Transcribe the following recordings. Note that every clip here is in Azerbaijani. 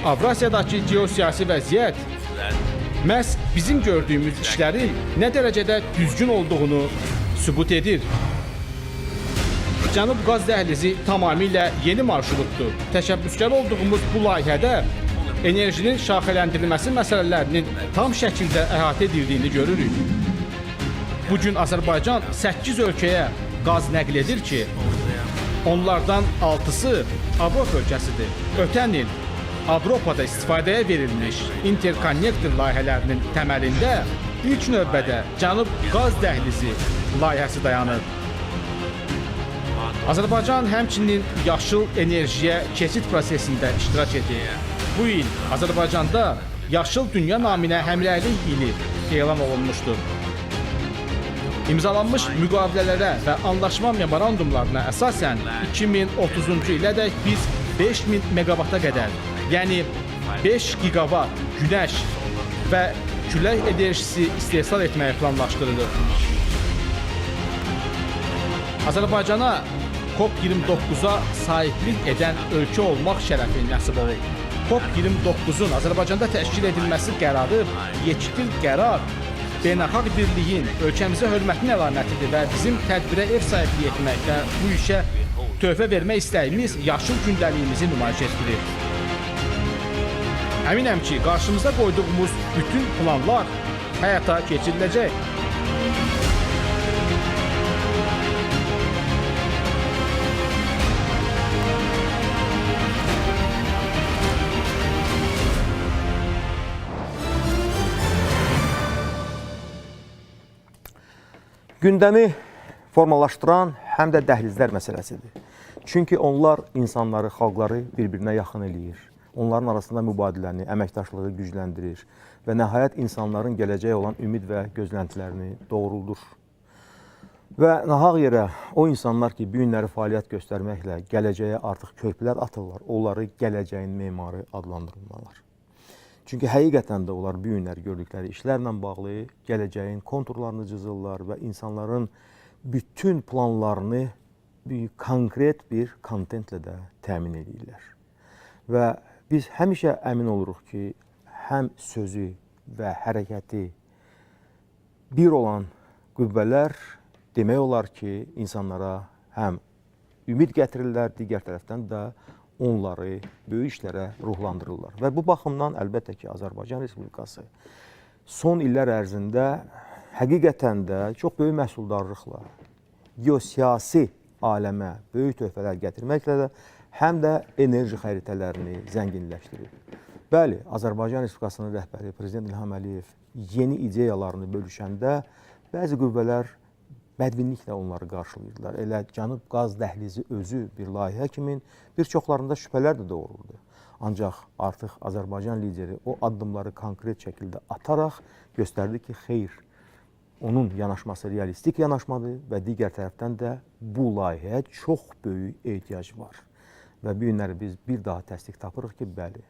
Avrasiyadakı geosiyasi vəziyyət məhz bizim gördüyümüz işlərin nə dərəcədə düzgün olduğunu sübut edir. Cənub qaz dəhlizi tamamilə yeni marşrutdur. Təşəbbüskar olduğumuz bu layihədə enerjinin şaxələndirilməsi məsələlərinin tam şəkildə əhatə edildiyini görürük. Bugün Azərbaycan 8 ölkəyə qaz nəql edir ki, onlardan 6-sı Avropa ölkəsidir. Ötən il Avropada istifadəyə verilmiş interkonnektor layihələrinin təməlində ilk növbədə Cənub qaz dəhlizi layihəsi dayanır. Azərbaycan həmçinin yaşıl enerjiyə keçid prosesində iştirak edir. Bu il Azərbaycanda Yaşıl Dünya naminə həmrəylik ili elan olunmuşdur. İmzalanmış müqavilələrə və anlaşma memorandumlarına əsasən 2030-cu ilədək biz 5000 meqavata qədər, yəni 5 gigavat günəş və külək enerjisi istehsal etməyi planlaşdırılır. Azərbaycana COP29-a sahiblik edən ölkə olmaq şərəfi nəsib olur. COP29-un Azərbaycanda təşkil edilməsi qərarı yekdil qərar, beynəlxalq birliyin ölkəmizə hörmətin əlamətidir və bizim tədbirə ev sahibliyi etmək və bu işə töhfə vermək istəyimiz yaşıl gündəliyimizi nümayiş etdirir. Əminəm ki, qarşımıza qoyduğumuz bütün planlar həyata keçiriləcək. Gündəmi formalaşdıran həm də dəhlizlər məsələsidir. Çünki onlar insanları, xalqları bir-birinə yaxın eləyir. Onların arasında mübadiləni, əməkdaşlığı gücləndirir və nəhayət insanların gələcəyə olan ümid və gözləntilərini doğruldur. Və nahaq yerə o insanlar ki, bu günləri fəaliyyət göstərməklə gələcəyə artıq körpülər atırlar, onları gələcəyin memarı adlandırırlar. Çünki həqiqətən də onlar bu günləri gördükləri işlərlə bağlı gələcəyin konturlarını cızırlar və insanların bütün planlarını konkret bir kontentlə də təmin edirlər. Və biz həmişə əmin oluruq ki, həm sözü və hərəkəti bir olan qüvvələr demək olar ki, insanlara həm ümid gətirirlər, digər tərəfdən də onları böyük işlərə ruhlandırırlar. Və bu baxımdan əlbəttə ki, Azərbaycan Respublikası son illər ərzində həqiqətən də çox böyük məhsuldarlıqla geosiyasi aləmə böyük töhfələr gətirməklə də həm də enerji xəritələrini zənginləşdirir. Bəli, Azərbaycan Respublikasının rəhbəri Prezident İlham Əliyev yeni ideyalarını bölüşəndə bəzi qüvvələr bədvinliklə onları qarşılayırlar. Elə Cənub qaz dəhlizi özü bir layihə kimi bir çoxlarında şübhələr də doğururdu. Ancaq artıq Azərbaycan lideri o addımları konkret şəkildə ataraq göstərdi ki, xeyr, onun yanaşması realistik yanaşmadır və digər tərəfdən də bu layihəyə çox böyük ehtiyac var. Və bu günləri biz bir daha təsdiq tapırıq ki, bəli,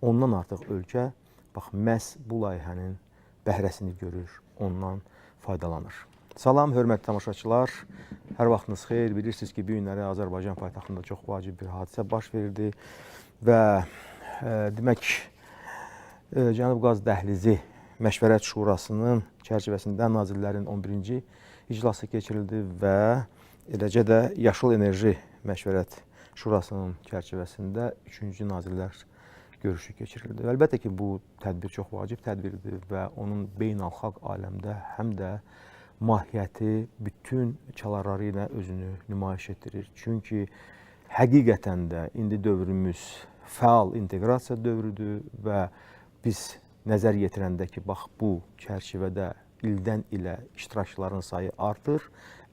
ondan artıq ölkə məhz bu layihənin bəhrəsini görür, ondan faydalanır. Salam, hörmətli tamaşaçılar. Hər vaxtınız xeyir. Bilirsiniz ki, bu günləri Azərbaycan paytaxtında çox vacib bir hadisə baş verdi və demək, Cənub qaz dəhlizi Məşvərət Şurasının çərçivəsində Nazirlərin 11-ci iclası keçirildi və eləcə də Yaşıl Enerji Məşvərət Şurasının çərçivəsində 3-cü Nazirlər görüşü keçirildi. Əlbəttə ki, bu tədbir çox vacib tədbirdir və onun beynəlxalq aləmdə həm də mahiyyəti bütün çalarları ilə özünü nümayiş etdirir. Çünki həqiqətən də indi dövrümüz fəal inteqrasiya dövrüdür və biz nəzər yetirəndə ki, bax bu çərçivədə ildən ilə iştirakçıların sayı artır.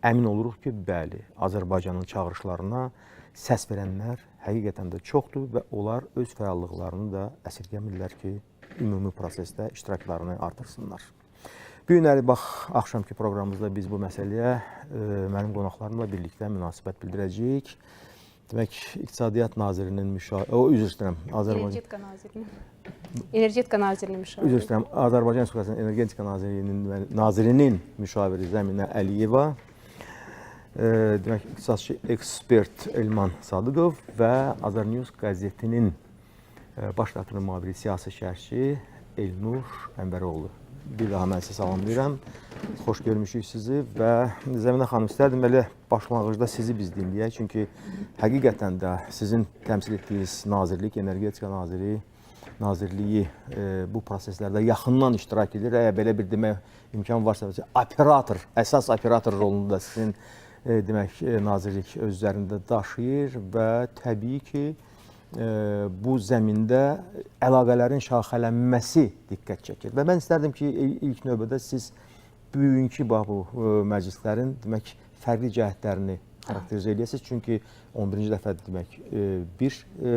Əmin oluruq ki, bəli, Azərbaycanın çağırışlarına səs verənlər həqiqətən də çoxdur və onlar öz fəallıqlarını da əsirgəmirlər ki, ümumi prosesdə iştiraklarını artırsınlar. Bu günləri bax, axşamki proqramımızda biz bu məsələyə mənim qonaqlarımla birlikdə münasibət bildirəcəyik. Demək, İqtisadiyyat Nazirinin Energetika Nazirinin müşaviri. Azərbaycan Respublikasının Energetika Nazirinin müşaviri Zəminə Əliyeva, demək, iqtisadçı ekspert Elman Sadıqov və Azərnews qəzetinin Baş Nazirin müavini siyasi şərhçi Elnur Əmbəroğlu. Bir daha mən sizə salamlayıram. Xoş görmüşük sizi və Zəminə xanım, istərdim belə başlanğıcda sizi biz dinləyək. Çünki həqiqətən də sizin təmsil etdiyiniz nazirlik, Energetika Nazirliyi bu proseslərdə yaxından iştirak edir. Əgər belə bir demək imkan varsa, operator, əsas operator rolunu da sizin demək nazirlik öz üzərində daşıyır və təbii ki, bu zəmində əlaqələrin şaxələnməsi diqqət çəkir. Və mən istərdim ki, ilk növbədə siz bugünkü bu məclislərin demək fərqli cəhətlərini xarakterizə edəsiniz. Çünki 11-ci dəfə demək bir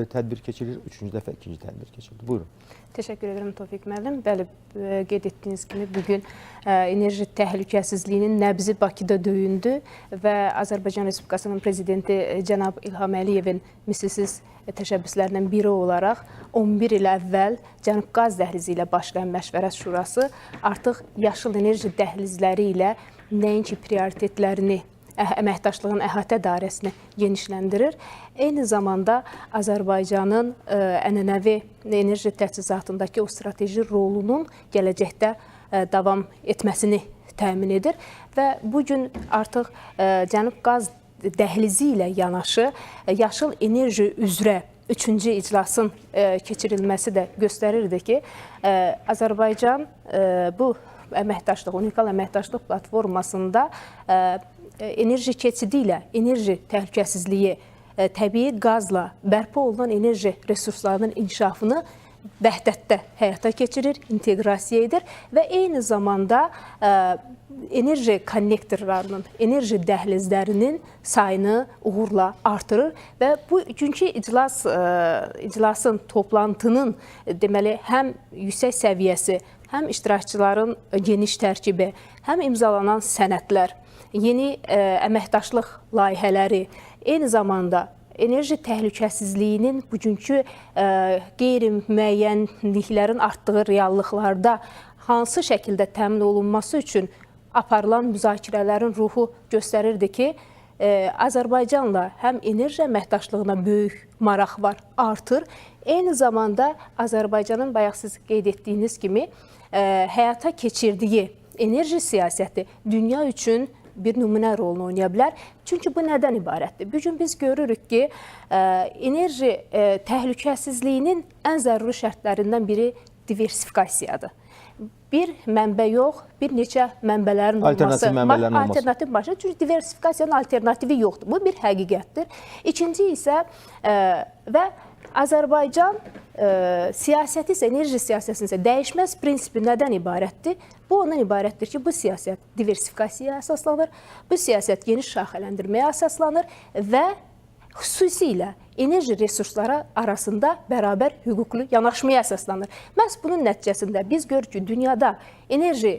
tədbir keçirir, 3-cü dəfə ikinci tədbir keçirir. Buyurun. Təşəkkür edirəm Tofiq müəllim. Bəli, qeyd etdiyiniz kimi bugün enerji təhlükəsizliyinin nəbzi Bakıda döyündü və Azərbaycan Respublikasının prezidenti cənab İlham Əliyevin misilsiz təşəbbüslərindən biri olaraq 11 il əvvəl Cənub Qaz Dəhlizi ilə başlayan Məşvərət Şurası artıq yaşıl enerji dəhlizləri ilə nəinki prioritetlərini, əməkdaşlığın əhatə dairəsini genişləndirir. Eyni zamanda Azərbaycanın ənənəvi enerji təchizatındakı o strateji rolunun gələcəkdə davam etməsini təmin edir və bugün artıq Cənub Qaz Dəhlizi ilə yanaşı yaşıl enerji üzrə 3-cü iclasın keçirilməsi də göstərirdi ki, Azərbaycan bu əməkdaşlıq, unikal əməkdaşlıq platformasında enerji keçidi ilə enerji təhlükəsizliyi, təbii qazla bərpa olunan enerji resurslarının inkişafını vəhdətdə həyata keçirir, inteqrasiya edir və eyni zamanda enerji konnektorlarının, enerji dəhlizlərinin sayını uğurla artırır və bugünkü iclasın, toplantının deməli həm yüksək səviyyəsi, həm iştirakçıların geniş tərkibi, həm imzalanan sənədlər, yeni əməkdaşlıq layihələri, eyni zamanda enerji təhlükəsizliyinin bugünkü qeyri-müəyyənliklərin artdığı reallıqlarda hansı şəkildə təmin olunması üçün aparılan müzakirələrin ruhu göstərirdi ki, Azərbaycanla həm enerji əməkdaşlığına böyük maraq var, artır. Eyni zamanda Azərbaycanın bayaq siz qeyd etdiyiniz kimi həyata keçirdiyi enerji siyasəti dünya üçün bir nümunə rolunu oynaya bilər. Çünki bu nədən ibarətdir? Bugün biz görürük ki, enerji təhlükəsizliyinin ən zəruri şərtlərindən biri diversifikasiyadır. Bir mənbə yox, bir neçə mənbələrin olması, alternativ başa. Çünki diversifikasiyanın alternativi yoxdur. Bu bir həqiqətdir. İkinci isə və Azərbaycan siyasəti isə, enerji siyasətinin isə dəyişməz prinsipi nədən ibarətdir? Bu ondan ibarətdir ki, bu siyasət diversifikasiyaya əsaslanır, bu siyasət geniş şaxələndirməyə əsaslanır və xüsusilə enerji resursları arasında bərabər hüquqlu yanaşmaya əsaslanır. Məhz bunun nəticəsində biz görürük ki, dünyada enerji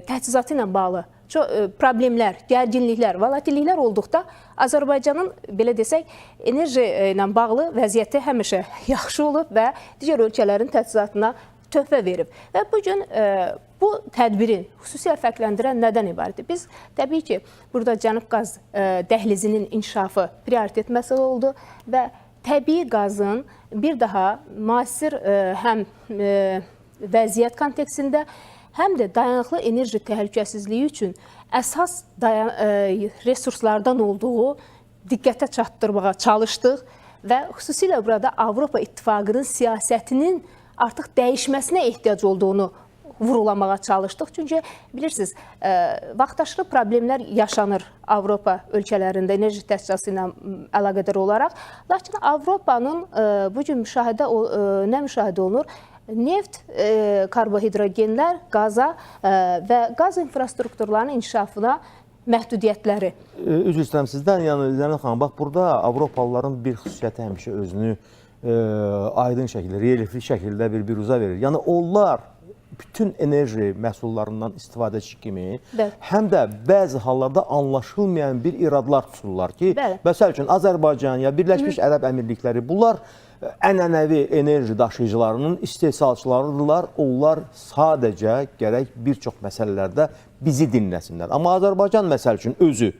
təchizatı ilə bağlı problemlər, gərginliklər, volatilliklər olduqda Azərbaycanın, belə desək, enerji ilə bağlı vəziyyəti həmişə yaxşı olub və digər ölkələrin təchizatına töhfə verib. Və bugün bu tədbirin xüsusilə fərqləndirən nədən ibarətdir? Biz təbii ki, burada Cənub Qaz dəhlizinin inkişafı prioritet məsələ oldu və təbii qazın bir daha müasir həm vəziyyət kontekstində, həm də dayanıqlı enerji təhlükəsizliyi üçün əsas resurslardan olduğu diqqətə çatdırmağa çalışdıq və xüsusilə burada Avropa İttifaqının siyasətinin artıq dəyişməsinə ehtiyac olduğunu vurulamağa çalışdıq. Çünki bilirsiniz, vaxtaşırı problemlər yaşanır Avropa ölkələrində enerji təchizatı ilə əlaqədar olaraq. Lakin Avropanın bugün nə müşahidə olunur? Neft, karbohidrogenlər, qaza və qaz infrastrukturlarının inkişafına məhdudiyyətləri. Üzr istəyirəm sizdən, yəni Zəminə xanım, bax burada Avropalıların bir xüsusiyyəti həmişə özünü aydın şəkildə, relyefli şəkildə bir büruzə verir. Yəni onlar bütün enerji məhsullarından istifadəçi kimi həm də bəzi hallarda anlaşılmayan bir iradlar tuturlar ki, məsəl üçün Azərbaycan ya Birləşmiş Ərəb Əmirlikləri bunlar ənənəvi enerji daşıyıcılarının istehsalçılarıdırlar. Onlar sadəcə gərək bir çox məsələlərdə bizi dinləsinlər. Amma Azərbaycan məsəl üçün özü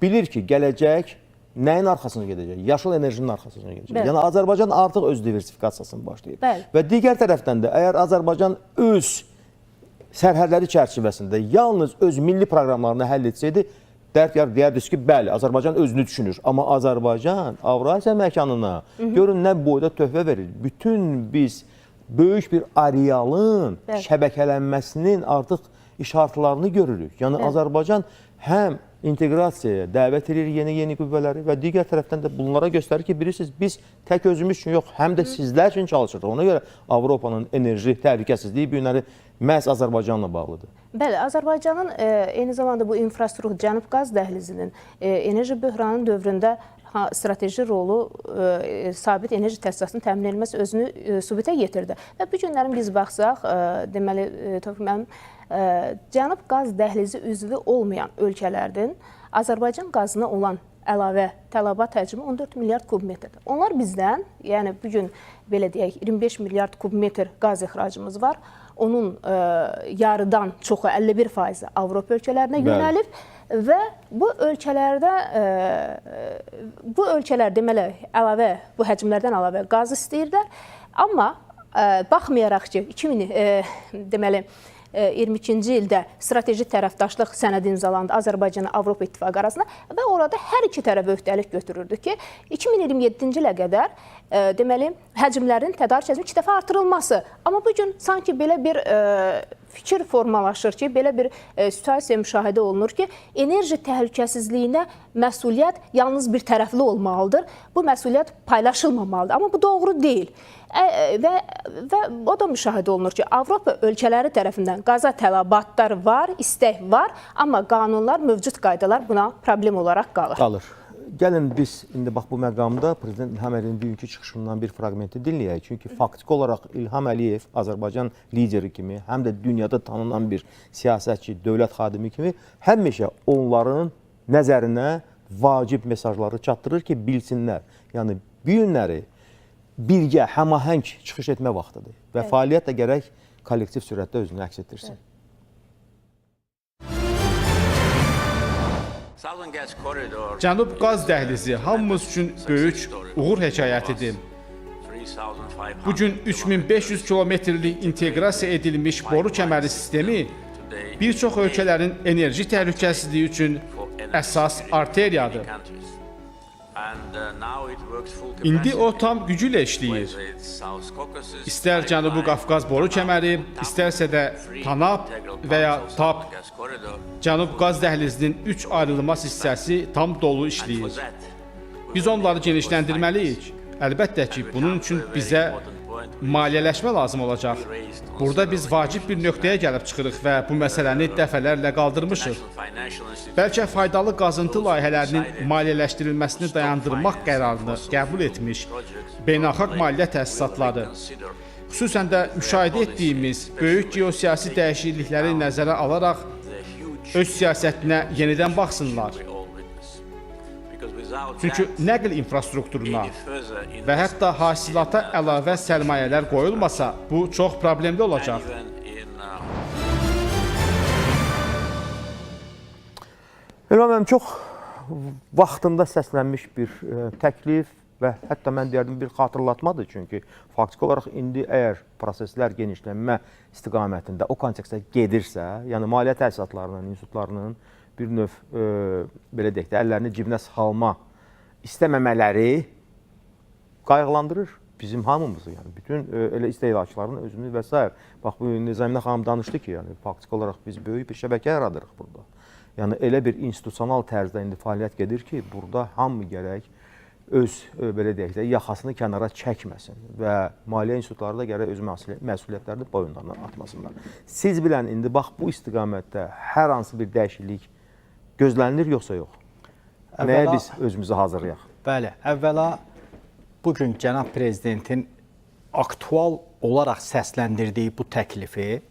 bilir ki, gələcək nəyin arxasına gedəcək? Yaşıl enerjinin arxasına gedəcək. Bəli. Yəni Azərbaycan artıq öz diversifikasiyasını başlayıb. Bəli. Və digər tərəfdən də əgər Azərbaycan öz sərhədləri çərçivəsində yalnız öz milli proqramlarını həll etsəydi, deyərdiniz ki, bəli, Azərbaycan özünü düşünür. Amma Azərbaycan Avrasiya məkanına görün nə boyda töhfə verir. Bütün biz böyük bir arealın şəbəkələnməsinin artıq işaretlərini görürük. Yəni Azərbaycan həm inteqrasiyaya dəvət edir yeni qüvvələri və digər tərəfdən də bunlara göstərir ki, bilirsiniz, biz tək özümüz üçün yox, həm də sizlər üçün çalışırıq. Ona görə Avropanın enerji təhlükəsizliyi bu günləri məhz Azərbaycanla bağlıdır. Bəli, Azərbaycanın eyni zamanda bu infrastruktur, Cənub qaz dəhlizinin enerji böhranının dövründə strateji rolu sabit enerji təchizatının təmin edilməsi özünü sübuta yetirdi. Və bu günlərin biz baxsaq, deməli, Tofiq müəllim, Cənub qaz dəhlizi üzvü olmayan ölkələrin Azərbaycan qazına olan əlavə tələbat həcmi 14 milyard kubmetrdir. Onlar bizdən, yəni bugün belə deyək, 25 milyard kubmetr qaz ixracımız var. Onun yarıdan çoxu 51% Avropa ölkələrinə yönəlib və bu ölkələr deməli əlavə bu həcmlərdən əlavə qaz istəyirlər. Amma baxmayaraq ki, 2022-ci ildə strateji tərəfdaşlıq sənədi imzalandı Azərbaycanla Avropa İttifaqı arasında və orada hər iki tərəf öhdəlik götürürdü ki, 2027-ci ilə qədər deməli həcmlərin tədarük həcmi 2 dəfə artırılması. Amma bu gün sanki belə bir fikir formalaşır ki, belə bir situasiya müşahidə olunur ki, enerji təhlükəsizliyinə məsuliyyət yalnız bir tərəfli olmalıdır. Bu məsuliyyət paylaşılmamalıdır. Amma bu doğru deyil. Və o da müşahidə olunur ki, Avropa ölkələri tərəfindən qaza tələbatlar var, istək var, amma qanunlar, mövcud qaydalar buna problem olaraq qalır. Gəlin biz indi bax bu məqamda Prezident İlham Əliyevin bugünkü çıxışından bir fraqmenti dinləyək. Çünki faktiki olaraq İlham Əliyev Azərbaycan lideri kimi, həm də dünyada tanınan bir siyasətçi, dövlət xadimi kimi həmişə onların nəzərinə vacib mesajları çatdırır ki, bilsinlər. Yəni bu günləri birgə, həmahəng çıxış etmə vaxtıdır və fəaliyyət də gərək kollektiv sürətdə özünü əks etdirsin. Cənub qaz dəhlizi hamımız üçün böyük uğur hekayətidir. Bugün 3500 kilometrlik inteqrasiya edilmiş boru kəməri sistemi bir çox ölkələrin enerji təhlükəsizliyi üçün əsas arteriyadır. İndi o tam gücü ilə işləyir. İstər Cənubi Qafqaz boru kəməri, istərsə də TANAP və ya TAP, Cənub qaz dəhlizinin 3 ayrılmaz hissəsi tam dolu işləyir. Biz onları genişləndirməliyik. Əlbəttə ki, bunun üçün bizə maliyyələşmə lazım olacaq. Burada biz vacib bir nöqtəyə gəlib çıxırıq və bu məsələni dəfələrlə qaldırmışıq. Bəlkə faydalı qazıntı layihələrinin maliyyələşdirilməsini dayandırmaq qərarını qəbul etmiş beynəlxalq maliyyə təsisatları, xüsusən də müşahidə etdiyimiz böyük geosiyasi dəyişiklikləri nəzərə alaraq öz siyasətinə yenidən baxsınlar. Çünki nəql infrastrukturuna və hətta hasilata əlavə sərmayələr qoyulmasa, bu çox problemli olacaq. Elməm, çox vaxtında səslənmiş bir təklif və hətta mən deyərdim bir xatırlatmadır. Çünki faktiki olaraq indi əgər proseslər genişlənmə istiqamətində o kontekstə gedirsə, yəni maliyyə təsisatlarının, institutlarının bir növ, belə deyək də, əllərini cibinə salma istəməmələri qayğılandırır bizim hamımızı. Yəni, bütün elə istehlakçıların özünü və s. Bax, bu Nizamina xanım danışdı ki, yəni, faktiki olaraq biz böyük bir şəbəkə yaradırıq burada. Yəni, elə bir institusional tərzdə indi fəaliyyət gedir ki, burada hamı gərək öz, belə deyək də, yaxasını kənara çəkməsin və maliyyə institutları da gərək öz məsuliyyətlərini boyunlarına atmasınlar. Siz bilən, indi bax, bu istiqamətdə hər hansı bir dəyişiklik gözlənilir yoxsa yox? Nəyə biz özümüzü hazırlayaq? Bəli, əvvəla bugün Cənab Prezidentin aktual olaraq səsləndirdiyi bu təklifi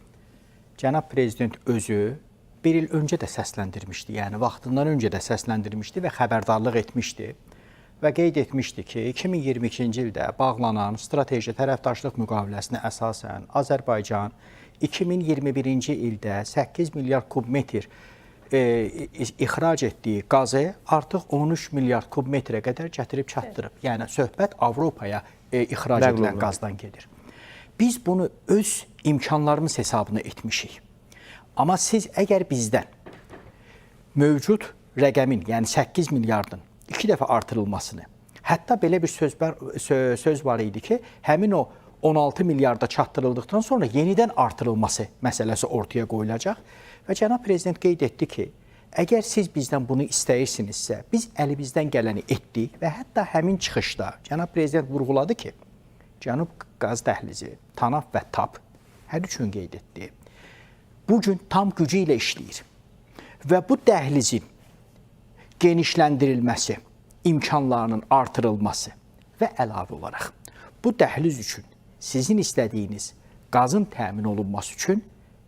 Cənab Prezident özü bir il öncə də səsləndirmişdi, yəni vaxtından öncə də səsləndirmişdi və xəbərdarlıq etmişdi və qeyd etmişdi ki, 2022-ci ildə bağlanan strateji tərəfdaşlıq müqaviləsinə əsasən Azərbaycan 2021-ci ildə 8 milyard kubmetr ixrac etdiyi qazı artıq 13 milyard kubmetrə qədər gətirib çatdırıb. Yəni söhbət Avropaya ixrac edilən qazdan gedir. Biz bunu öz imkanlarımız hesabına etmişik. Amma siz əgər bizdən mövcud rəqəmin, yəni 8 milyardın 2 dəfə artırılmasını, hətta belə bir söz var idi ki, həmin o 16 milyarda çatdırıldıqdan sonra yenidən artırılması məsələsi ortaya qoyulacaq və cənab prezident qeyd etdi ki, əgər siz bizdən bunu istəyirsinizsə, biz əlimizdən gələni etdik və hətta həmin çıxışda cənab prezident vurğuladı ki, Cənub qaz dəhlizi, TANAP və TAP hər üçün qeyd etdi. Bugün tam gücü ilə işləyir və bu dəhlizin genişləndirilməsi, imkanlarının artırılması və əlavə olaraq bu dəhliz üçün sizin istədiyiniz qazın təmin olunması üçün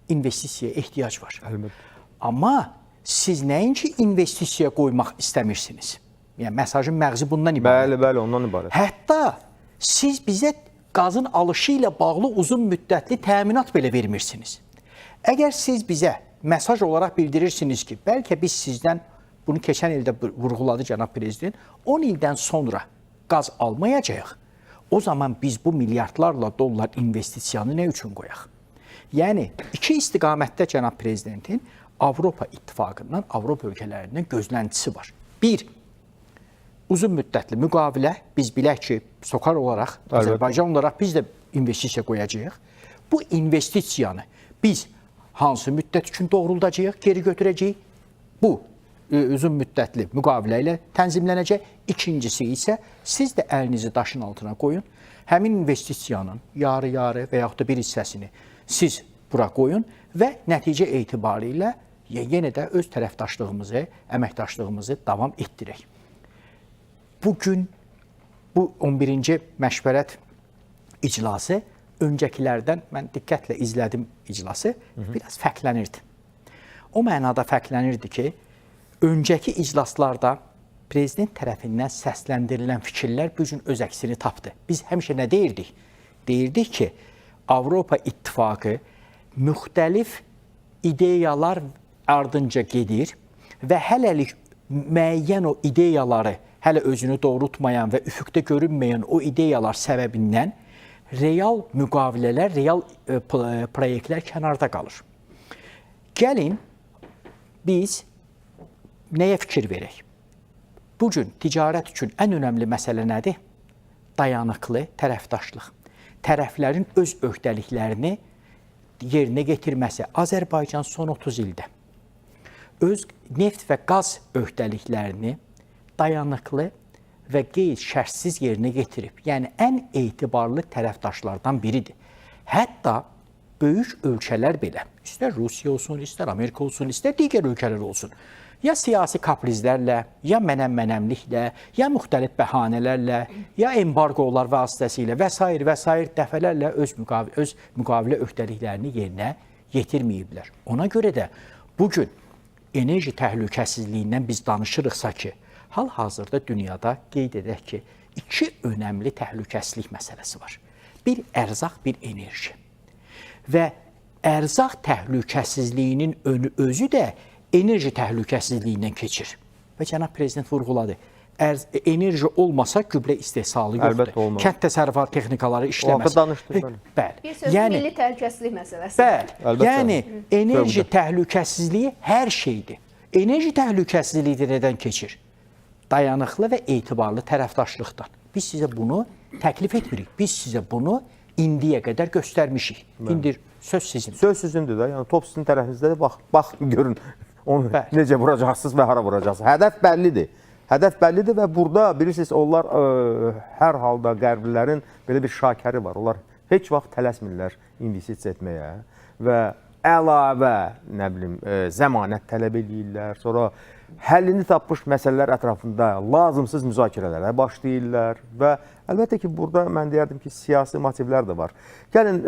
investisiyaya ehtiyac var. Əlbəttə. Amma siz nəinki investisiyaya qoymaq istəmirsiniz? Yəni mesajın məğzi bundan ibarət. Bəli, ondan ibarət. Hətta siz bizə qazın alışı ilə bağlı uzun müddətli təminat belə vermirsiniz. Əgər siz bizə mesaj olaraq bildirirsiniz ki, bəlkə biz sizdən, bunu keçən ildə vurğuladı cənab prezident, 10 ildən sonra qaz almayacağıq, o zaman biz bu milyardlarla dollar investisiyanı nə üçün qoyaq? Yəni, iki istiqamətdə cənab prezidentin Avropa İttifaqından, Avropa ölkələrindən gözləntisi var. Bir, uzun müddətli müqavilə, biz bilək ki, SOCAR olaraq, Azərbaycan olaraq biz də investisiya qoyacağıq. Bu investisiyanı biz hansı müddət üçün doğruldacağıq, geri götürəcəyik? Bu, uzun müddətli müqavilə ilə tənzimlənəcək. İkincisi isə siz də əlinizi daşın altına qoyun. Həmin investisiyanın yarı-yarı və yaxud da bir hissəsini siz bura qoyun və nəticə etibarilə yenə də öz tərəfdaşlığımızı, əməkdaşlığımızı davam etdirək. Bugün bu 11-ci məşvərət iclası öncəkilərdən, mən diqqətlə izlədim iclası, biraz fərqlənirdi. O mənada fərqlənirdi ki, öncəki iclaslarda prezident tərəfindən səsləndirilən fikirlər bu gün öz əksini tapdı. Biz həmişə nə deyirdik? Deyirdik ki, Avropa İttifaqı müxtəlif ideyalar ardınca gedir və hələlik müəyyən o ideyaları hələ özünü doğrultmayan və üfüqdə görünməyən o ideyalar səbəbindən real müqavilələr, real proyektlər kənarda qalır. Gəlin, biz nəyə fikir verək? Bugün ticarət üçün ən önəmli məsələ nədir? Dayanıqlı tərəfdaşlıq. Tərəflərin öz öhdəliklərini yerinə getirməsi. Azərbaycan son 30 ildə öz neft və qaz öhdəliklərini dayanıqlı və qeyd-şərtsiz yerinə getirib. Yəni, ən etibarlı tərəfdaşlardan biridir. Hətta böyük ölkələr belə, istər Rusiya olsun, istər Amerika olsun, istər digər ölkələr olsun, ya siyasi kaprizlərlə, ya mənəm-mənəmliklə, ya müxtəlif bəhanələrlə, ya embargolar vasitəsilə və s. dəfələrlə öz müqavilə öhdəliklərini yerinə yetirməyiblər. Ona görə də bugün enerji təhlükəsizliyindən biz danışırıqsa ki, hal-hazırda dünyada qeyd edək ki, iki önəmli təhlükəsizlik məsələsi var. Bir ərzaq, bir enerji. Və ərzaq təhlükəsizliyinin özü də enerji təhlükəsizliyindən keçir. Və cənab prezident vurğuladı. Enerji olmasa gübrə istehsalı yoxdur. Əlbəttə olmaz. Kənd təsərrüfatı texnikaları işləməz. Danışdıq. Bir sözü milli təhlükəsizlik məsələsi. Bəli. Yəni enerji təhlükəsizliyi hər şeydir. Enerji təhlükəsizliyi nədən keçir? Dayanıqlı və etibarlı tərəfdaşlıqdan. Biz sizə bunu təklif etmirik. Biz sizə bunu indiyə qədər göstərmişik. İndi söz sizin. Söz sizindir də. Yəni top sizin tərəfinizdə də bax görün onu necə vuracaqsınız və hara vuracaqsınız. Hədəf bəllidir. Hədəf bəllidir və burada bilirsiniz onlar hər halda qərblilərin belə bir şakəri var. Onlar heç vaxt tələsmirlər investisiya etməyə və əlavə nə bilim zəmanət tələb eləyirlər. Sonra həllini tapmış məsələlər ətrafında lazımsız müzakirələrə başlayırlar və əlbəttə ki, burada mən deyərdim ki, siyasi motivlər də var. Gəlin,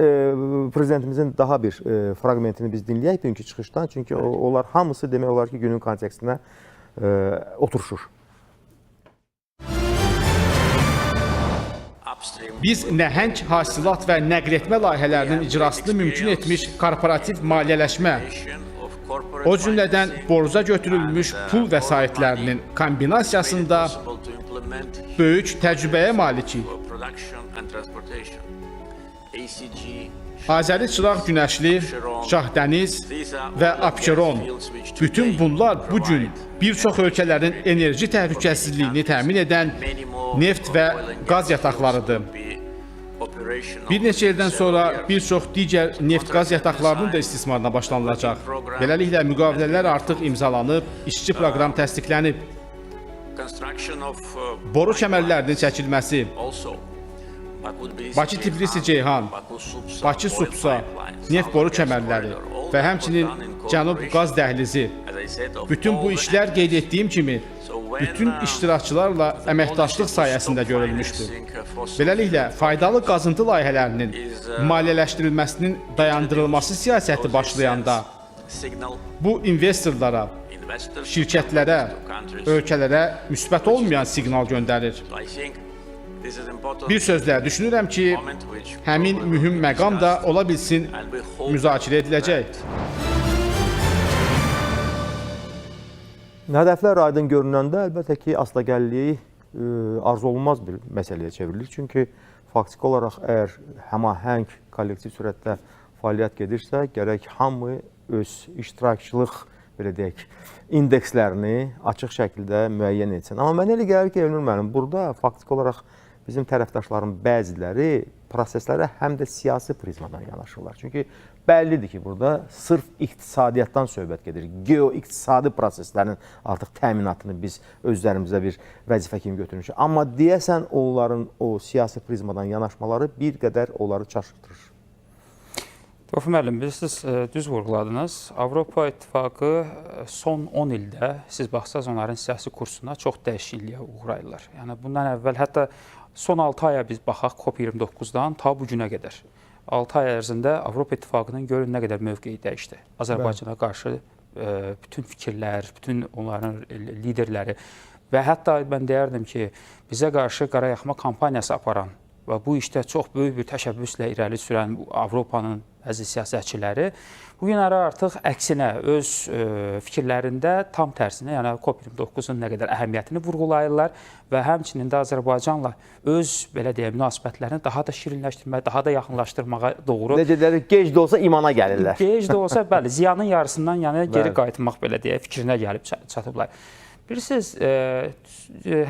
prezidentimizin daha bir fraqmentini biz dinləyək bugünkü çıxışdan, çünki onlar hamısı demək olar ki, günün kontekstinə oturuşur. Biz nəhəng hasilat və nəql etmə layihələrinin icrasını mümkün etmiş korporativ maliyyələşmə, o cümlədən borca götürülmüş pul vəsaitlərinin kombinasiyasında böyük təcrübəyə malikik. Azəri Çıraq Günəşli, Şahdəniz və Abşeron. Bütün bunlar bugün bir çox ölkələrin enerji təhlükəsizliyini təmin edən neft və qaz yataqlarıdır. Bir neçə ildən sonra bir çox digər neft-qaz yataqlarının da istismarına başlanılacaq. Beləliklə, müqavilələr artıq imzalanıb, işçi proqram təsdiqlənib. Boru kəmərlərinin çəkilməsi, Bakı-Tbilisi-Ceyhan, Bakı-Supsa, neft boru kəmərləri və həmçinin Cənub qaz dəhlizi. Bütün bu işlər qeyd etdiyim kimi, bütün iştirakçılarla əməkdaşlıq sayəsində görülmüşdür. Beləliklə, faydalı qazıntı layihələrinin maliyyələşdirilməsinin dayandırılması siyasəti başlayanda bu investorlara, şirkətlərə, ölkələrə müsbət olmayan siqnal göndərir. Bir sözlə, düşünürəm ki, həmin mühüm məqam da ola bilsin müzakirə ediləcək. Hədəflər aydın görünəndə əlbəttə ki, asılaqəlliyi arzu olunmaz bir məsələyə çevrilir. Çünki faktiki olaraq əgər həmahəng kollektiv sürətdə fəaliyyət gedirsə, gərək hamı öz iştirakçılıq belə deyək, indekslərini açıq şəkildə müəyyən etsin. Amma mən elə gəlir ki, Elnur müəllim, burada faktiki olaraq bizim tərəfdaşların bəziləri proseslərə həm də siyasi prizmadan yanaşırlar. Çünki bəllidir ki, burada sırf iqtisadiyyatdan söhbət gedir. Geo-iqtisadi proseslərin artıq təminatını biz özlərimizə bir vəzifə kimi götürmüşük. Amma deyəsən onların o siyasi prizmadan yanaşmaları bir qədər onları çaşdırır. Tofiq müəllim, siz düz vurğuladınız. Avropa İttifaqı son 10 ildə, siz baxsaq onların siyasi kursuna çox dəyişikliyə uğrayırlar. Yəni bundan əvvəl hətta son 6 aya biz baxaq COP29-dan ta bu günə qədər. 6 ay ərzində Avropa İttifaqının görün nə qədər mövqeyi dəyişdi. Azərbaycana qarşı bütün fikirlər, bütün onların liderləri və hətta mən deyərdim ki, bizə qarşı qarayaxma kampaniyası aparan və bu işdə çox böyük bir təşəbbüslə irəli sürən Avropanın bəzi siyasətçiləri bugünləri artıq əksinə öz fikirlərində tam tərsinə, yəni COP29-un nə qədər əhəmiyyətini vurğulayırlar və həmçinin də Azərbaycanla öz belə deyək münasibətlərini daha da şirinləşdirməyə, daha da yaxınlaşdırmağa doğru. Necə deyək, gec də olsa imana gəlirlər. Gec də olsa, bəli, ziyanın yarısından yəni geri qayıtmaq belə deyək fikrinə gəlib çatıblar. Bilirsiniz,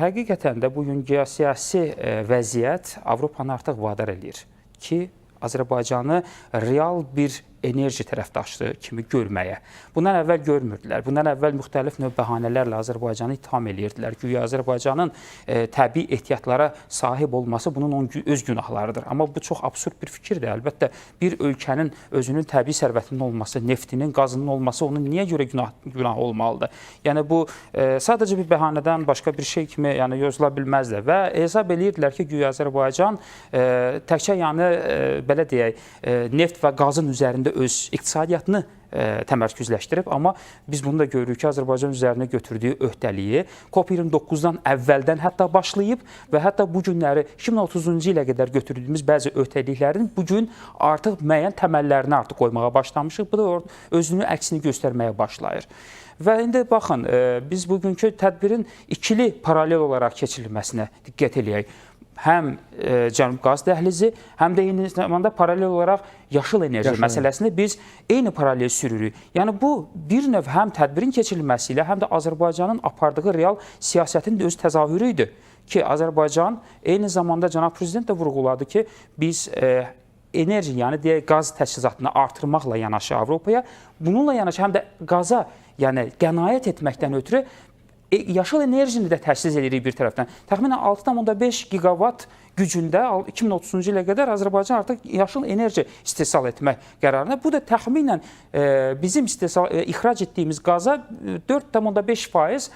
həqiqətən də bugün geosiyasi vəziyyət Avropanı artıq vadar eləyir ki, Azərbaycanı real bir enerji tərəfdaşlığı kimi görməyə. Bundan əvvəl görmürdülər. Bundan əvvəl müxtəlif növ bəhanələrlə Azərbaycanı ittiham edirdilər. Güya Azərbaycanın təbii ehtiyatlara sahib olması bunun onun öz günahlarıdır. Amma bu çox absurd bir fikirdir. Əlbəttə, bir ölkənin özünün təbii sərvətinin olması, neftinin, qazının olması onun niyə görə günah olmalıdır? Yəni bu sadəcə bir bəhanədən başqa bir şey kimi yəni yozula bilməzdir və hesab edirdilər ki, güya Azərbaycan təkcə yəni belə deyək, neft və qazın üzərində öz iqtisadiyyatını təmərküzləşdirib, amma biz bunu da görürük ki, Azərbaycan üzərinə götürdüyü öhdəliyi COP29-dan əvvəldən hətta başlayıb və hətta bu günləri 2030-cu ilə qədər götürdüyümüz bəzi öhdəliklərin bugün artıq müəyyən təməllərini artıq qoymağa başlamışıq. Bu da özünü əksini göstərməyə başlayır. Və indi baxın, biz bugünkü tədbirin ikili paralel olaraq keçirilməsinə diqqət eləyək. Həm Cənub qaz dəhlizi, həm də eyni zamanda paralel olaraq yaşıl enerji məsələsini biz eyni paralel sürürük. Yəni bu bir növ həm tədbirin keçirilməsi ilə, həm də Azərbaycanın apardığı real siyasətin də öz təzahürü idi ki, Azərbaycan eyni zamanda cənab prezident də vurğuladı ki, biz enerji, yəni deyək qaz təchizatını artırmaqla yanaşı Avropaya, bununla yanaşı həm də qaza, yəni qənaət etməkdən ötürü yaşıl enerjini də təchiz edirik bir tərəfdən. Təxminən 6,5 gigavat gücündə 2030-cu ilə qədər Azərbaycan artıq yaşıl enerji istehsal etmək qərarına. Bu da təxminən bizim ixrac etdiyimiz qaza 4,5%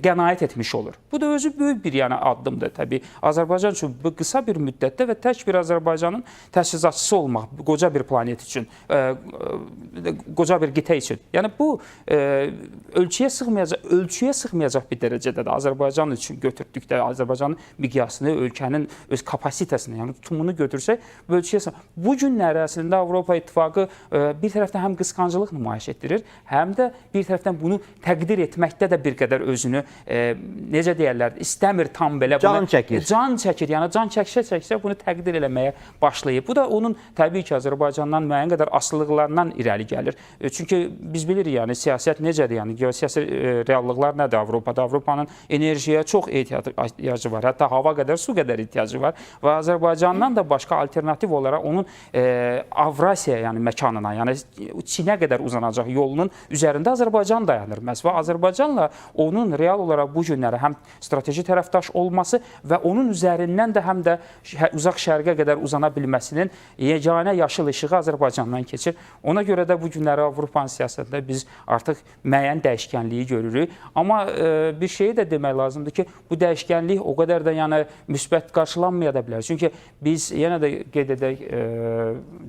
qənaət etmiş olur. Bu da özü böyük bir yəni addımdır təbii. Azərbaycan üçün bu qısa bir müddətdə və tək bir Azərbaycanın təchizatçısı olmaq, qoca bir planet üçün, qoca bir qitə üçün. Yəni bu ölçüyə sığmayacaq bir dərəcədə də Azərbaycan üçün götürdükdə Azərbaycanın miqyasını, ölkənin öz kapasitəsini, yəni tutumunu götürsək, bölgəyə bu günləri əslində Avropa İttifaqı bir tərəfdən həm qısqanclıq nümayiş etdirir, həm də bir tərəfdən bunu təqdir etməkdə də bir qədər özünü necə deyirlər, istəmir tam belə can çəkir. Can çəkir, yəni can çəksə bunu təqdir eləməyə başlayıb. Bu da onun təbii ki, Azərbaycandan müəyyən qədər asılılıqlarından irəli gəlir. Çünki biz bilirik, yəni siyasət necədir, yəni geosiyasi reallıqlar nədir Avropada? Avropanın enerjiyə çox ehtiyacı var, hətta hava qədər, su qədər ehtiyacı var və Azərbaycandan da başqa alternativ olaraq onun Avrasiya yəni məkanına, yəni Çinə qədər uzanacaq yolunun üzərində Azərbaycan dayanır məhz və Azərbaycanla onun real olaraq bu günləri həm strateji tərəfdaş olması və onun üzərindən də həm də uzaq şərqə qədər uzana bilməsinin yeganə yaşıl işığı Azərbaycandan keçir. Ona görə də bu günləri Avropanın siyasətində biz artıq müəyyən dəyişkənliyi görürük. Amma bir şeyi də demək lazımdır ki, bu dəyişkənlik o qədər də yəni müsbət qarşılanmaya da bilər. Çünki biz yenə də qeyd edək,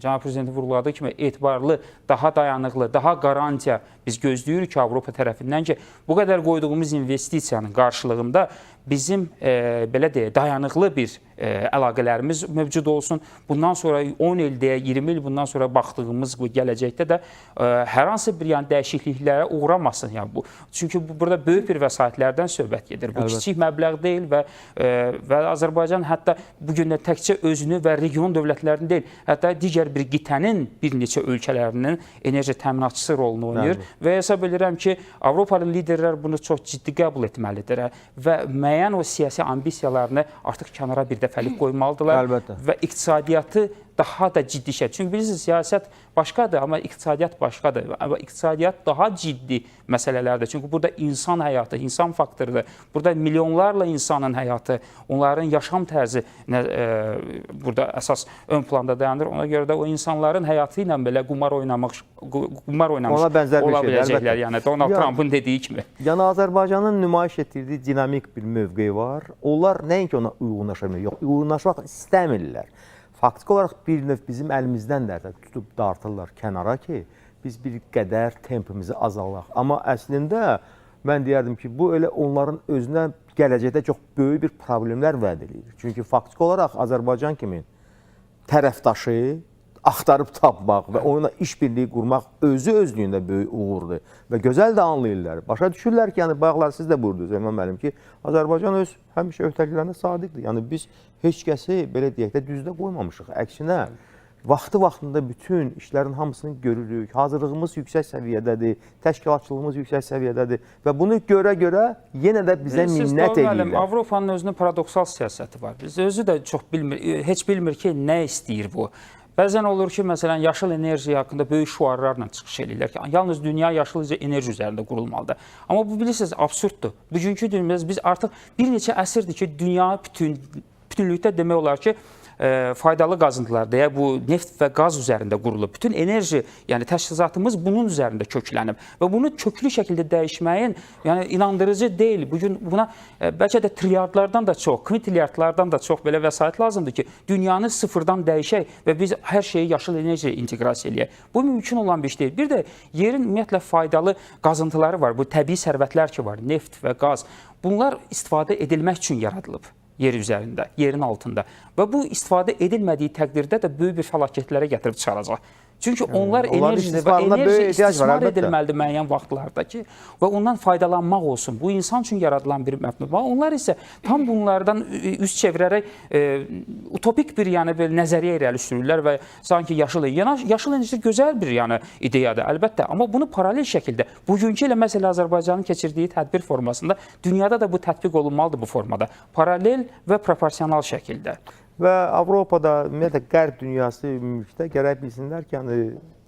cənab prezidentin vurğuladığı kimi etibarlı, daha dayanıqlı, daha qarantiya biz gözləyirik ki, Avropa tərəfindən ki, bu qədər qoyduğumuz investisiyanın qarşılığında bizim belə deyək, dayanıqlı bir əlaqələrimiz mövcud olsun. Bundan sonra 10 il deyə, 20 il bundan sonra baxdığımız bu gələcəkdə də hər hansı bir yəni dəyişikliklərə uğramasın. Yəni bu, çünki burada böyük bir vəsaitlərdən söhbət gedir. Bu kiçik məbləğ deyil və Azərbaycan hətta bu gün də təkcə özünü və region dövlətlərinin deyil, hətta digər bir qitənin bir neçə ölkələrinin enerji təminatçısı rolunu oynayır və hesab edirəm ki, Avropalı liderlər bunu çox ciddi qəbul etməlidir və müəyyən o siyasi ambisiyalarını artıq kənara bir dəfəlik qoymalıdırlar. Əlbəttə. Və iqtisadiyyatı daha da ciddi şey. Çünki bilirsiniz, siyasət başqadır, amma iqtisadiyyat başqadır. Amma iqtisadiyyat daha ciddi məsələlərdir. Çünki burada insan həyatı, insan faktorudur. Burada milyonlarla insanın həyatı, onların yaşam tərzi burada əsas ön planda dayanır. Ona görə də o insanların həyatı ilə belə qumar oynamış ola biləcəklər. Yəni Donald Trump'ın dediyi kimi. Yəni Azərbaycanın nümayiş etdirdiyi dinamik bir mövqeyi var. Onlar nəinki ona uyğunlaşamıyor, yox, uyğunlaşmaq istəmirlər. Faktiki olaraq bir növ bizim əlimizdən də tutub dartırlar kənara ki, biz bir qədər tempimizi azaldaq. Amma əslində mən deyərdim ki, bu elə onların özünə gələcəkdə çox böyük bir problemlər vəd edir. Çünki faktiki olaraq Azərbaycan kimi tərəfdaşı axtarıb tapmaq və onunla işbirliyi qurmaq özlüyündə böyük uğurdur və gözəl də anlayırlar. Başa düşürlər ki, yəni bayaqlar siz də buyurdunuz Elman müəllim ki, Azərbaycan öz həmişə öhdəliklərinə sadiqdir. Yəni biz heç kəsi belə deyək də düzdə qoymamışıq. Əksinə vaxtında bütün işlərin hamısını görürük. Hazırlığımız yüksək səviyyədədir, təşkilatçılığımız yüksək səviyyədədir və bunu görə yenə də bizə minnət edirlər. Avropanın özünün paradoksal siyasəti var. Biz özü də çox bilmir, heç bilmir ki, nə istəyir bu. Bəzən olur ki, məsələn, yaşıl enerji haqqında böyük şüarlarla çıxış edirlər ki, yalnız dünya yaşıl enerji üzərində qurulmalıdır. Amma bu bilirsiniz, absurddur. Bugünkü dünyamız biz artıq bir neçə əsrdir ki, dünya bütünlükdə demək olar ki, faydalı qazıntılar deyə bu neft və qaz üzərində qurulub. Bütün enerji, yəni təchizatımız bunun üzərində köklənib və bunu köklü şəkildə dəyişməyin yəni inandırıcı deyil. Bugün buna bəlkə də trilyardlardan da çox, kvintilyardlardan da çox belə vəsait lazımdır ki, dünyanı sıfırdan dəyişək və biz hər şeyi yaşıl enerjiyə inteqrasiya eləyək. Bu mümkün olan bir şey deyil. Bir də yerin ümumiyyətlə faydalı qazıntıları var. Bu təbii sərvətlər ki var, neft və qaz. Bunlar istifadə edilmək üçün yaradılıb. Yer üzərində, yerin altında və bu istifadə edilmədiyi təqdirdə də böyük bir fəlakətlərə gətirib çıxaracaq. Çünki onlar enerjidir və enerji istismar edilməlidir müəyyən vaxtlarda ki, və ondan faydalanmaq olsun. Bu, insan üçün yaradılan bir məfhum. Onlar isə tam bunlardan üz çevirərək utopik bir yəni, nəzəriyyə irəli sürürlər və sanki yaşıl enerji gözəl bir yəni, ideyadır, əlbəttə. Amma bunu paralel şəkildə, bugünkü ilə məsələ Azərbaycanın keçirdiyi tədbir formasında, dünyada da bu tətbiq olunmalıdır bu formada. Paralel və proporsional şəkildə. Və Avropada, ümumiyyətlə Qərb dünyası ümumilikdə gərək bilsinlər ki, yəni,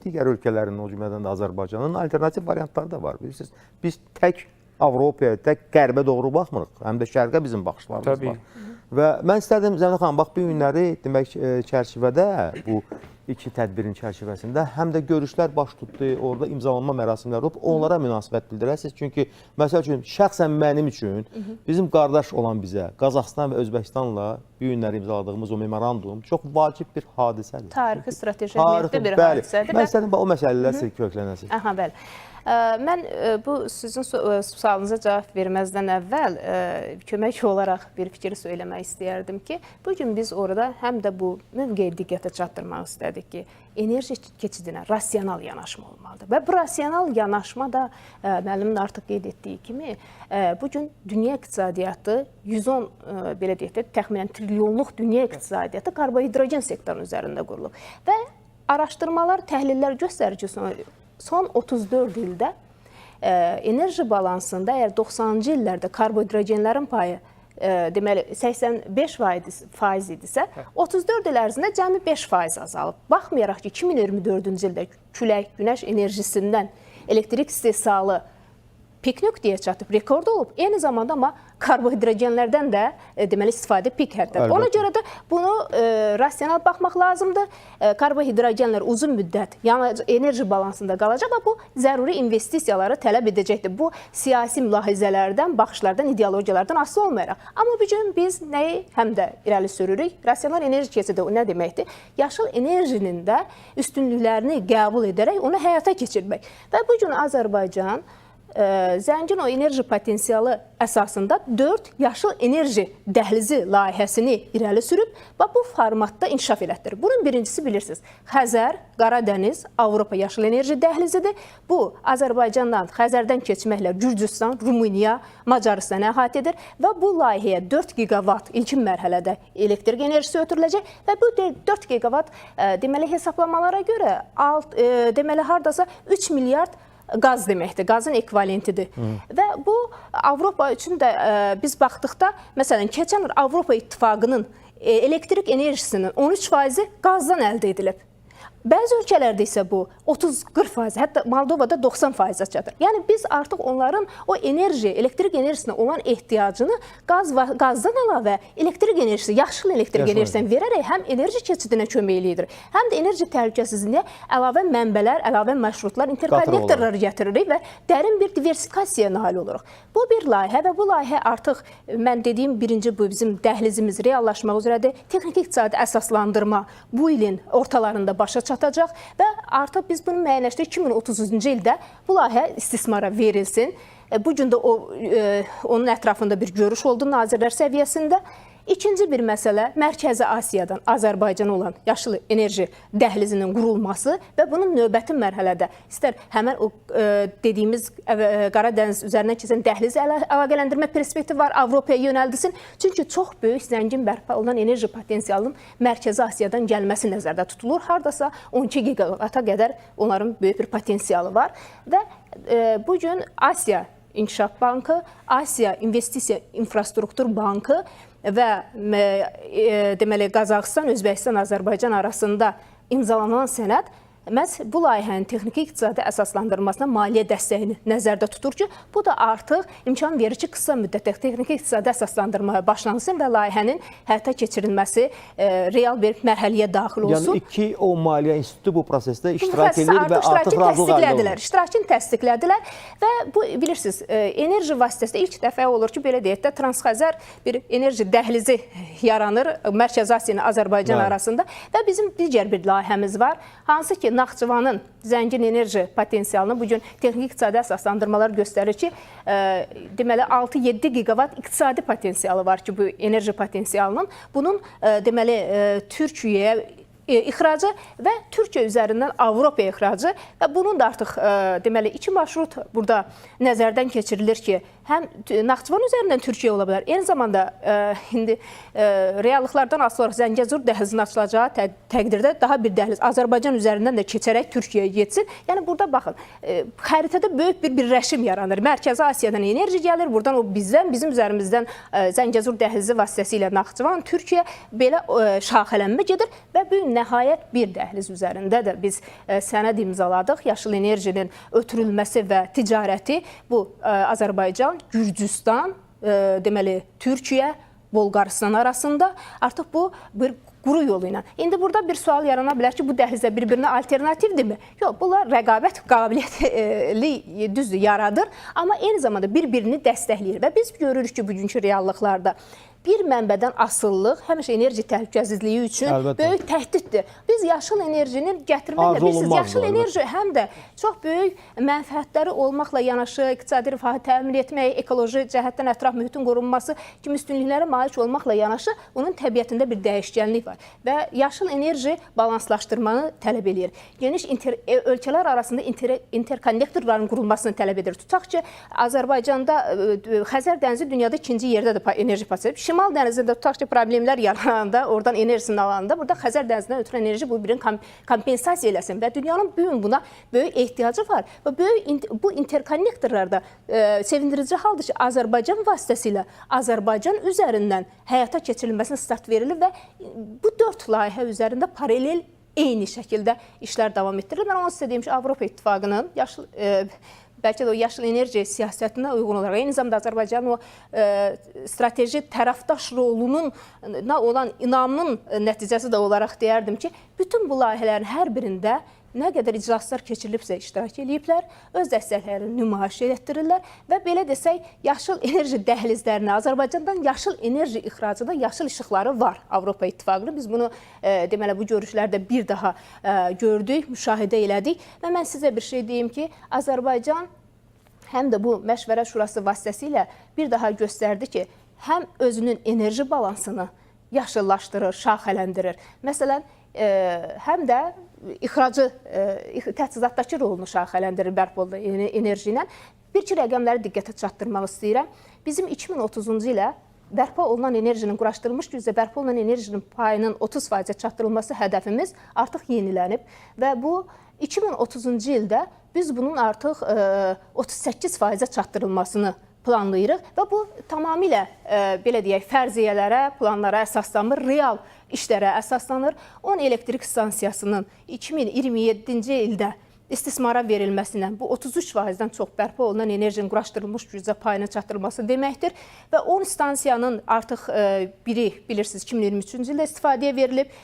digər ölkələrin, o cümlədən də Azərbaycanın alternativ variantları da var. Bilirsiniz, biz tək Avropaya, tək Qərbə doğru baxmırıq, həm də Şərqə bizim baxışlarımız var. Və mən istərdim, Zəminə xanım, bax, bu günləri demək çərçivədə bu iki tədbirin çərçivəsində, həm də görüşlər baş tutdu, orada imzalanma mərasimləri olub, onlara münasibət bildirəsiniz. Çünki, məsəl üçün, şəxsən mənim üçün, bizim qardaş olan bizə, Qazaxıstan və Özbəkistanla bu günləri imzaladığımız o memorandum çox vacib bir hadisədir. Tarixi, strateji əhəmiyyətli bir hadisədir. Mən istədim o məsələlər siz köklənəsiniz. Aha, bəli. Mən bu sizin sualınıza cavab verməzdən əvvəl kömək olaraq bir fikir söyləmək istəyərdim ki, bugün biz orada həm də bu mövqeyi diqqətə çatdırmaq istədik ki, enerji keçidinə rasional yanaşma olmalıdır. Və bu rasional yanaşma da müəllimin artıq qeyd etdiyi kimi, bugün dünya iqtisadiyyatı 110, belə deyək də, təxminən trilyonluq dünya iqtisadiyyatı karbohidrogen sektorunun üzərində qurulub. Və araşdırmalar, təhlillər göstərir ki, son 34 ildə enerji balansında əgər 90-cı illərdə karbohidrogenlərin payı deməli 85% idisə, 34 il ərzində cəmi 5% azalıb. Baxmayaraq ki, 2024-cü ildə külək, günəş enerjisindən elektrik istehsalı pik nöqtəyə çatıb, rekord olub. Eyni zamanda amma karbohidrogenlərdən də deməli istifadə pik həddədir. Ona görə də bunu rasional baxmaq lazımdır. Karbohidrogenlər uzun müddət enerji balansında qalacaq və bu zəruri investisiyaları tələb edəcəkdir. Bu siyasi mülahizələrdən, baxışlardan, ideologiyalardan asılı olmayaraq. Amma bu gün biz nəyi həm də irəli sürürük? Rasional enerji keçidi nə deməkdir? Yaşıl enerjinin də üstünlüklərini qəbul edərək onu həyata keçirmək. Və bu gün Azərbaycan Zəngin o enerji potensialı əsasında 4 yaşıl enerji dəhlizi layihəsini irəli sürüb və bu formatda inkişaf elətdirir. Bunun birincisi bilirsiniz, Xəzər, Qaradəniz, Avropa yaşıl enerji dəhlizidir. Bu, Azərbaycandan, Xəzərdən keçməklə Gürcüstan, Rumıniya, Macarıstan əhatə edir və bu layihəyə 4 gigavat ilkin mərhələdə elektrik enerjisi ötürüləcək və bu 4 gigavat deməli hesablamalara görə deməli hardasa 3 milyard qaz deməkdir, qazın ekvivalentidir. Və bu Avropa üçün də biz baxdıqda, məsələn, keçən il Avropa İttifaqının elektrik enerjisinin 13%-i qazdan əldə edilib. Bəzi ölkələrdə isə bu 30-40%, hətta Moldovada 90%-ə çatır. Yəni biz artıq onların o enerji, elektrik enerjisinə olan ehtiyacını qazdan əlavə elektrik enerjisi, yaşıl elektrik enerjisindən verərək həm enerji keçidinə kömək edir, həm də enerji təhlükəsizliyinə əlavə mənbələr, əlavə marşrutlar, interkonnektorlar gətiririk və dərin bir diversifikasiyaya nail oluruq. Bu bir layihə və bu layihə artıq mən dediyim birinci bu bizim dəhlizimiz reallaşmaq üzrədir. Texniki iqtisadi əsaslandırma bu ilin ortalarında başa çatacaq və artıq biz bunu müəyyənləşdirdik 2030-cu ildə bu layihə istismara verilsin. Bu gün də onun ətrafında bir görüş oldu nazirlər səviyyəsində. İkinci bir məsələ Mərkəzi Asiyadan Azərbaycana olan yaşıl enerji dəhlizinin qurulması və bunun növbəti mərhələdə istər həmən o dediyimiz Qaradəniz üzərindən keçən dəhlizi əlaqələndirmə perspektivi var, Avropaya yönəldilsin. Çünki çox böyük zəngin bərpa olunan enerji potensialının Mərkəzi Asiyadan gəlməsi nəzərdə tutulur. Hardasa 12 gigavata qədər onların böyük bir potensialı var və bu gün Asiya İnkişaf Bankı, Asiya İnvestisiya İnfrastruktur Bankı və deməli Qazaxıstan, Özbəkistan, Azərbaycan arasında imzalanan sənəd məhz bu layihənin texniki iqtisadi əsaslandırılmasına maliyyə dəstəyini nəzərdə tutur ki, bu da artıq imkan verir ki, qısa müddətdə texniki iqtisadi əsaslandırmaya başlansın və layihənin həyata keçirilməsi real bir mərhələyə daxil olsun. Yəni iki o maliyyə institutu bu prosesdə iştirak edir və artıq razılıq əldə olunur. İştirakını təsdiqlədilər və bu bilirsiniz, enerji vasitəsində ilk dəfə olur ki, belə deyək də Transxəzər bir enerji dəhlizi yaranır Mərkəzi Asiya ilə Azərbaycan arasında və bizim digər bir layihəmiz var, hansı ki Naxçıvanın zəngin enerji potensialını bugün texniki iqtisadi əsaslandırmalar göstərir ki, deməli 6-7 gigavat iqtisadi potensialı var ki, bu enerji potensialının. Bunun deməli Türkiyəyə ixracı və Türkiyə üzərindən Avropaya ixracı və bunun da artıq deməli iki marşrut burada nəzərdən keçirilir ki, həm Naxçıvan üzərindən Türkiyə ola bilər. Eyni zamanda indi reallıqlardan asılı olaraq Zəngəzur dəhlizinin açılacağı təqdirdə daha bir dəhliz Azərbaycan üzərindən də keçərək Türkiyəyə getsin. Yəni burada baxın, xəritədə böyük bir birləşim yaranır. Mərkəzi Asiyadan enerji gəlir, buradan o bizim üzərimizdən Zəngəzur dəhlizi vasitəsilə Naxçıvan, Türkiyə belə şaxələnmə gedir və bu nəhayət bir dəhliz üzərində də biz sənəd imzaladıq. Yaşıl enerjinin ötürülməsi və ticarəti bu Azərbaycan, Gürcüstan, deməli Türkiyə, Bolqarıstan arasında artıq bu bir quru yolu ilə. İndi burada bir sual yarana bilər ki, bu dəhlizə bir-birinə alternativdirmi? Yox, bunlar rəqabət qabiliyyətli düzdür, yaradır, amma eyni zamanda bir-birini dəstəkləyir və biz görürük ki, bugünkü reallıqlarda bir mənbədən asıllıq həmişə enerji təhlükəsizliyi üçün böyük təhdiddir. Biz yaşıl enerjinin gətirməklə, bilirsiniz, yaşıl enerji həm də çox böyük mənfəətləri olmaqla yanaşı, iqtisadi rifahı təmin etmək, ekoloji cəhətdən ətraf mühitin qorunması kimi üstünlüklərə malik olmaqla yanaşı, bunun təbiətində bir dəyişkənlik var və yaşıl enerji balanslaşdırmanı tələb edir. Geniş ölkələr arasında interkonnektorların qurulmasını tələb edir. Tutaq ki, Azərbaycanda Xəzər dənizi dünyada ikinci yerdədir enerji pasifik. Şimal dənizində tutaq ki, problemlər yarananda, oradan enerjisini alanda, burada Xəzər dənizindən ötürən enerji bu birini kompensasiya eləsin və dünyanın bugün buna böyük ehtiyacı var və bu interkonnektorlarda sevindirici haldır ki, Azərbaycan vasitəsilə Azərbaycan üzərindən həyata keçirilməsinə start verilir və bu 4 layihə üzərində paralel eyni şəkildə işlər davam etdirilir. Mən onu sizə deyim ki, Avropa İttifaqının bəlkə də o yaşıl enerji siyasətinə uyğun olaraq, eyni zamanda Azərbaycanın o strateji tərəfdaş roluna olan inamın nəticəsi də olaraq deyərdim ki, bütün bu layihələrin hər birində nə qədər iclaslar keçirilibsə iştirak ediblər, öz dəstəklərini nümayiş etdirirlər və belə desək, yaşıl enerji dəhlizlərinə, Azərbaycandan yaşıl enerji ixracında yaşıl işıqları var Avropa İttifaqının. Biz bunu deməli bu görüşlərdə bir daha gördük, müşahidə elədik və mən sizə bir şey deyim ki, Azərbaycan həm də bu Məşvərət Şurası vasitəsilə bir daha göstərdi ki, həm özünün enerji balansını yaşıllaşdırır, şaxələndirir. Məsələn, həm də ixracı, təchizatdakı rolunu şaxələndirir bərpa olunan enerji ilə. Bir-iki rəqəmləri diqqətə çatdırmaq istəyirəm. Bizim 2030-cu ilə bərpa olunan enerjinin, quraşdırılmış gücdə bərpa olunan enerjinin payının 30%-ə çatdırılması hədəfimiz artıq yenilənib və bu 2030-cu ildə biz bunun artıq 38%-ə çatdırılmasını planlayırıq və bu tamamilə, belə deyək, fərziyyələrə, planlara əsaslanmır, real işlərə əsaslanır. 10 elektrik stansiyasının 2027-ci ildə istismara verilməsilə bu 33%-dən çox bərpa olunan enerjinin quraşdırılmış gücə payına çatdırılması deməkdir və 10 stansiyanın artıq biri, bilirsiniz, 2023-cü ildə istifadəyə verilib,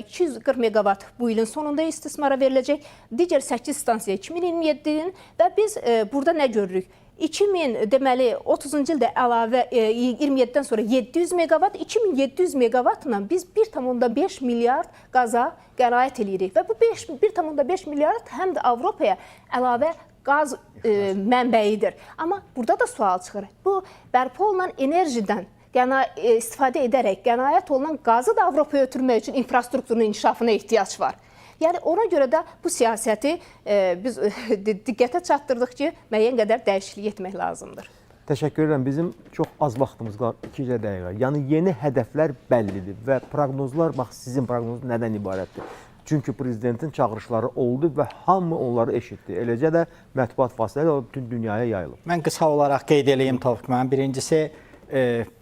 240 meqavat bu ilin sonunda istismara veriləcək, digər 8 stansiya 2027-nin və biz burada nə görürük? 2030-cu ildə əlavə 27-dən sonra 700 meqavat, 2700 meqavatla biz 1,5 milyard qaza qənaət edirik və bu 1,5 milyard həm də Avropaya əlavə qaz mənbəyidir. Amma burada da sual çıxır. Bu bərpa olunan enerjidən istifadə edərək qənaət olunan qazı da Avropaya ötürmək üçün infrastrukturun inkişafına ehtiyac var. Yəni ona görə də bu siyasəti biz diqqətə çatdırdıq ki, müəyyən qədər dəyişiklik etmək lazımdır. Təşəkkür edirəm. Bizim çox az vaxtımız qalır, 2 dəqiqə. Yəni yeni hədəflər bəllidir və proqnozlar, bax sizin proqnozunuz nədən ibarətdir? Çünki prezidentin çağırışları oldu və hamı onları eşitdi. Eləcə də mətbuat vasitələri bütün dünyaya yayılıb. Mən qısa olaraq qeyd edeyim Tofiq müəllim. Birincisi,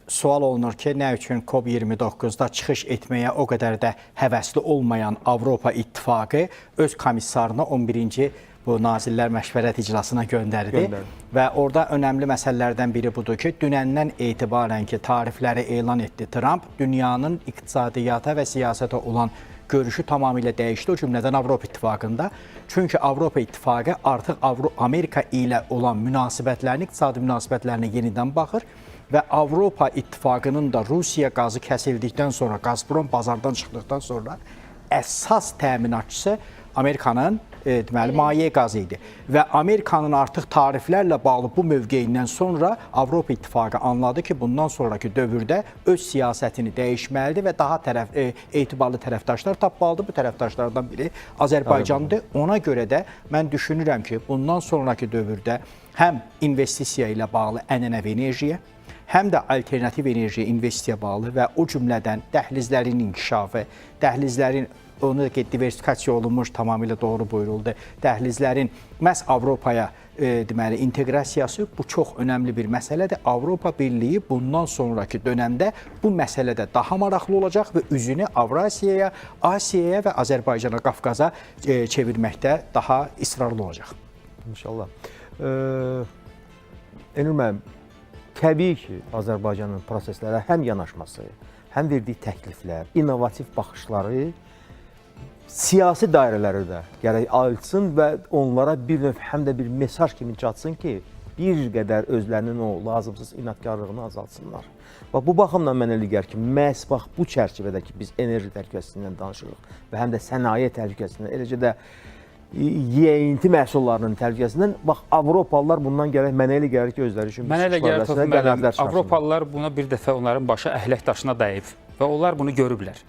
sual olunur ki, nə üçün COP29-da çıxış etməyə o qədər də həvəsli olmayan Avropa İttifaqı öz komissarını 11-ci bu Nazirlər Məşvərət iclasına göndərdi. Və orada önəmli məsələlərdən biri budur ki, dünəndən etibarən ki, tarifləri elan etdi Trump, dünyanın iqtisadiyyata və siyasətə olan görüşü tamamilə dəyişdi, o cümlədən Avropa İttifaqında. Çünki Avropa İttifaqı artıq Amerika ilə olan münasibətlərini, iqtisadi münasibətlərini yenidən baxır və Avropa İttifaqının da Rusiya qazı kəsildikdən sonra, Gazprom bazardan çıxdıqdan sonra əsas təminatçısı Amerikanın deməli maye qazı idi və Amerikanın artıq tariflərlə bağlı bu mövqeyindən sonra Avropa İttifaqı anladı ki, bundan sonraki dövrdə öz siyasətini dəyişməlidir və daha etibarlı tərəfdaşlar tapmalıdır. Bu tərəfdaşlardan biri Azərbaycandır. Ona görə də mən düşünürəm ki, bundan sonraki dövrdə həm investisiya ilə bağlı ənənəvi enerjiyə, həm də alternativ enerjiyə investisiya bağlı və o cümlədən dəhlizlərin inkişafı, dəhlizlərin onu da diversifikasiya olunmuş, tamamilə doğru buyuruldu. Dəhlizlərin məhz Avropaya deməli inteqrasiyası bu çox önəmli bir məsələdir. Avropa Birliyi bundan sonraki dönəmdə bu məsələdə daha maraqlı olacaq və üzünü Avrasiyaya, Asiyaya və Azərbaycana, Qafqaza çevirməkdə daha israrlı olacaq. İnşallah. Elnur müəllim, təbii ki, Azərbaycanın proseslərə həm yanaşması, həm verdiyi təkliflər, innovativ baxışları siyasi dairələri də gərək açsın və onlara bir növ həm də bir mesaj kimi çatsın ki, bir qədər özlərinin o lazımsız inadkarlığını azaltsınlar. Bax, bu baxımdan mən elə gəlir ki, məhz bax bu çərçivədə ki, biz enerji təhlükəsizliyindən danışırıq və həm də sənaye təhlükəsizliyindən, eləcə də yeyinti məhsullarının təhlükəsizliyindən, bax, Avropalılar bundan gəlir, mənə elə gəlir ki, özləri üçün Mənə elə gəlir ki, Avropalılar buna bir dəfə onların başı əhlək daşına dəyib və onlar bunu görüblər.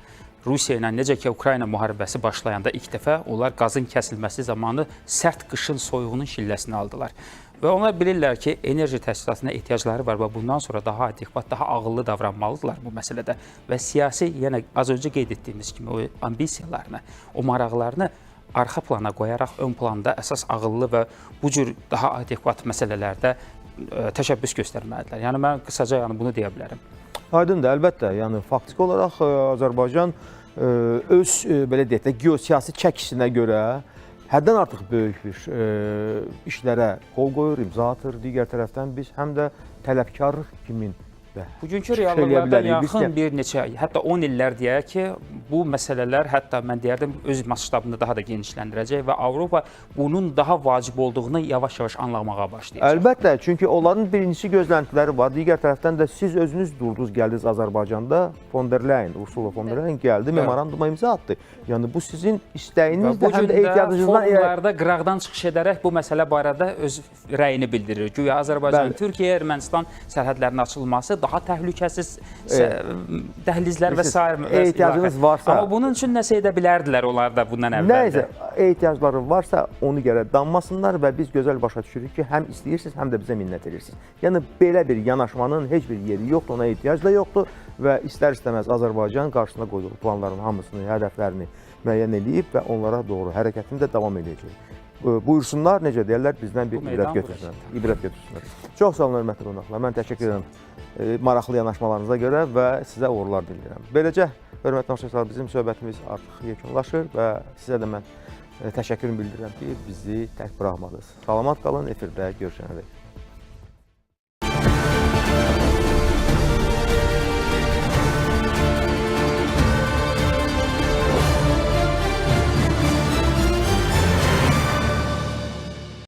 Rusiya ilə necə ki, Ukrayna müharibəsi başlayanda ilk dəfə onlar qazın kəsilməsi zamanı sərt qışın soyuğunun şilləsini aldılar. Və onlar bilirlər ki, enerji təchizatına ehtiyacları var və bundan sonra daha adekvat, daha ağıllı davranmalıdırlar bu məsələdə. Və siyasi, yenə az öncə qeyd etdiyimiz kimi o ambisiyalarını, o maraqlarını arxa plana qoyaraq ön planda əsas ağıllı və bu cür daha adekvat məsələlərdə təşəbbüs göstərməlidirlər. Yəni mən qısaca bunu deyə bilərəm. Aydındır, əlbəttə. Yəni faktiki olaraq Azərbaycan öz belə deyək də geosiyasi çəkisinə görə həddən artıq böyük bir işlərə qol qoyur, imza atır. Digər tərəfdən biz həm də tələbkarlıq kimin bugünkü reallıqlardan yaxın bir neçə, hətta 10 illər deyək ki, bu məsələlər hətta mən deyərdim öz masştabını daha da genişləndirəcək və Avropa bunun daha vacib olduğunu yavaş-yavaş anlamağa başlayacaq. Əlbəttə, çünki onların birincisi gözləntiləri var. Digər tərəfdən də siz özünüz durdunuz, gəldiniz Azərbaycanda, Ursula von der Leyen gəldi, memoranduma imza atdı. Yəni bu sizin istəyinizdir, həm də ehtiyacınızdan forumlarda qıraqdan çıxış edərək bu məsələ barədə öz rəyini bildirir. Güya Azərbaycan, Türkiyə, Ermənistan sərhədlərinin açılması daha təhlükəsiz dəhlizlər və s. ehtiyacınız varsa, amma bunun üçün nəsə edə bilərdilər onlar da bundan əvvəldə. Nəsə ehtiyacları varsa onu gərək danmasınlar və biz gözəl başa düşürük ki, həm istəyirsiniz, həm də bizə minnət edirsiniz. Yəni belə bir yanaşmanın heç bir yeri yoxdur, ona ehtiyac da yoxdur və istər-istəməz Azərbaycan qarşısına qoyduğu planların hamısını, hədəflərini müəyyən edib və onlara doğru hərəkətini də davam edəcək. Buyursunlar, necə deyərlər, bizdən bir ibrət götürsünlər. Çox sağ olun, hörmətli qonaqlar. Mən təşəkkür edirəm maraqlı yanaşmalarınıza görə və sizə uğurlar diləyirəm. Beləcə, hörmətli tamaşaçılar, bizim söhbətimiz artıq yekunlaşır və sizə də mən təşəkkürümü bildirirəm ki, bizi tək buraxmadınız. Salamat qalın, efirdə görüşənədək.